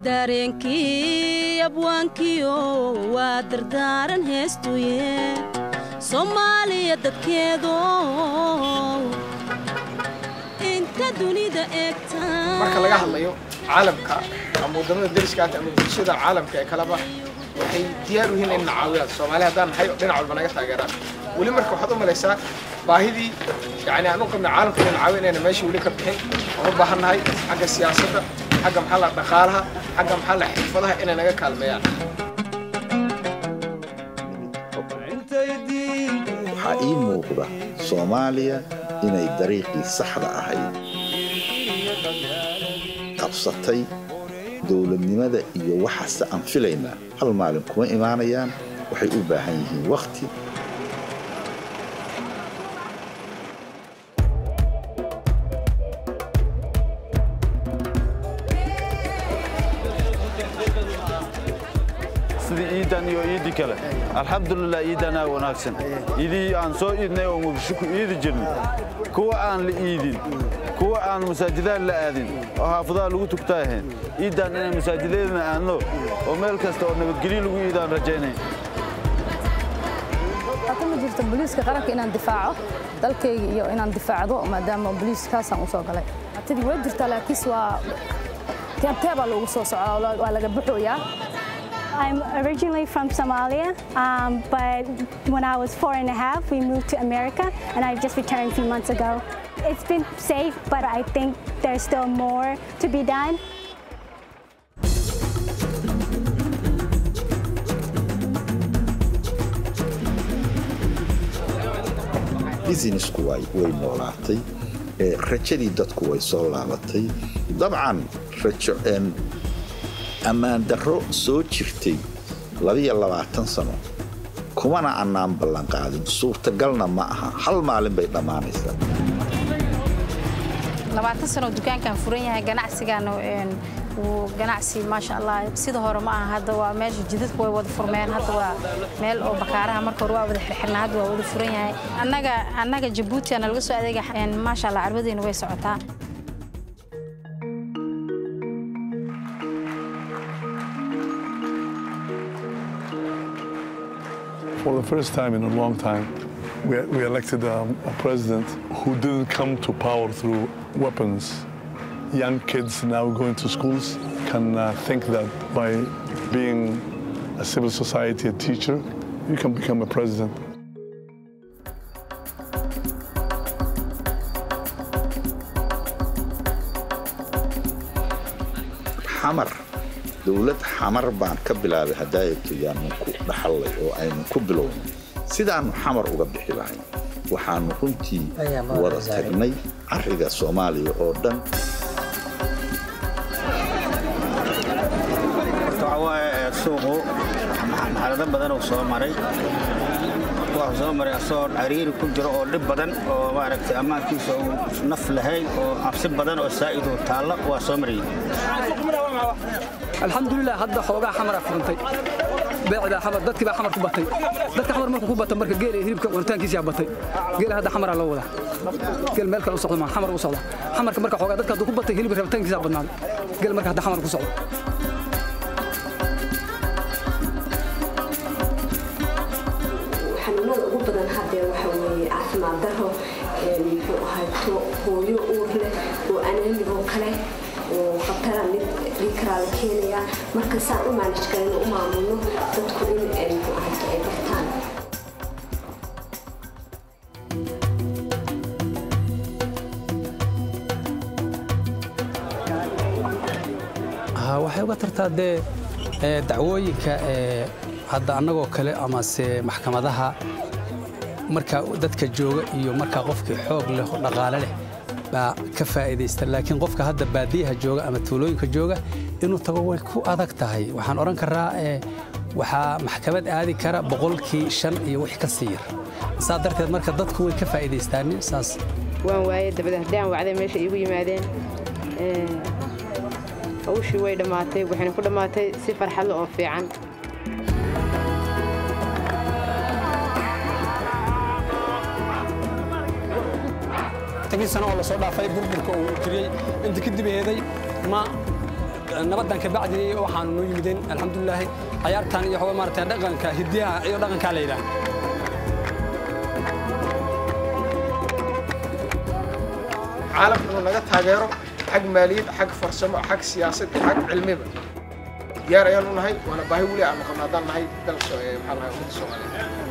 dareenkii abwaankiyo waa dardaaran heestuye Soomaaliya dadkeedo inta dunida eegta marka laga hadlayo caalamka ama wadamada dariska ama bulshada caalamka ee kala bah waxay diyaar u yihiin in caawiyaan Soomaaliya hadaan hay dhinac walba naga taageeraan wali marka waxaad u malaysaa baahidii yani aanu qabna caalamka in caawinayna meeshii wali ka bixin oo baahanahay xagga siyaasadda xagga maxalla dhaqaalaha xagga maxalla xirfadaha inay naga kaalmeeyaan waxaa ii muuqda Soomaaliya inay dariiqii saxda ahayd qabsatay dawladnimada iyo waxa aan filaynaa hal maalin kuma imaanayaan waxay u baahan yihiin waqti إيدان يو إيدي كله الحمد لله إيدنا وناكسن إيدي عن سو إيدنا ومبشكو إيدي جرني كوا عن لإيدين كوا عن مساجدان لآدين وحافظا لغو تكتاهين إيدان إنا مساجدين عنه ومالكستا ونبتقلي لغو إيدان رجينين أكون جرت البوليس كقرك إن اندفاعه ذلك يو إن اندفاعه ما دام البوليس كاسم وصل عليه أتدي وجرت على كسوة تابع لو وصل على جبهه يا I'm originally from Somalia, but when I was 4.5, we moved to America, and I just returned a few months ago. It's been safe, but I think there's still more to be done. businessku way noolaatay rajadii dadku way soo laabatay dabcan rajo amaan darro soo jirtay 22 sano kumana annaan ballan qaadin suurtagalna ma aha hal maalin bay dhamaanaysaa 20 sano dukaankan furan yahay ganacsigaana uu ganacsi ma sha Allah sida hore ma aha hadda waa meesha jidadku way wada furmeen hadda waa meel oo bakaaraha marka hore waa wada xirxirnaa hadda waa wada furan yahay annaga Djibouti ana laga soo adeega ma sha Allah carbadeena way socotaa For the first time in a long time, we elected a president who didn't come to power through weapons. Young kids now going to schools can think that by being a civil society, a teacher, you can become a president. Hamar. dawlad xamar baan ka bilaabay hadaayadku yaanu ku dhaxalay oo aynu ku bilowno sidaanu xamar uga bixi lahayn waxaanu runtii wada tagnay ariga Soomaaliya oo dhan suuqu xaalado badan oo soo maray asoo cariiri ku jiro oo dhib badan oo maaragtay amaankiisa uu naf lahayn oo cabsi badan oo saa'id oo taalla waa soo maray الحمد لله هذا حوجا حمر فرنتي بعد حمر دتك بقى حمر كبتي دتك حمر مركو كبتي مركو جيل هريبك ورتانكيس يا بتي جيل هذا حمر لو ودا جيل مالك لو سقط مع حمر وصعد حمر مركو حوجا دتك دو كبتي هريبك ورتانكيس يا بدنا جيل مركو هذا حمر وصعد xanuunada ugu badan hadda waxa weeye caafimaad darro muxuu ahaato hooyo uur leh oo anaanigo kale oo khatara mid dhiikaraal keenaya marka saan u manage karayno u maamulno dadku in muxuu ahaato ay bartaan waxay uga tartaa dacwooyinka hadda annagoo kale ama se maxkamadaha marka dadka jooga iyo marka qofkii xoog leh dhaqaale leh baa ka faa'iideysta laakiin qofka hadda baadiyaha jooga ama tuulooyinka jooga inuu tago way ku adag tahay waxaan oran karaa waxa maxkamad aadi kara 5% iyo wix ka sii yar sadarteed marka dadku way ka faa'iideystaan saas waan waayay dabadaan wacday meesha iigu yimaadeen hawshii way dhamaatay waxayna ku dhamaatay si farxad leh oo fiican تجي سنة ولا صدق في بربر كو تري أنت كده بهذي ما nabadan ka bacdi waxaan noo yimideen alxamdulillaah ciyaartan iyo waxa maartay dhaqanka hidiyaha iyo dhaqanka la yiraahdo caalamku naga taageero xag maaliyad xag farsamo xag siyaasad xag cilmiba diyaar ayaan u nahay wana baahi wali aan qabnaa daan nahay dalka maxaa lahayd Soomaaliya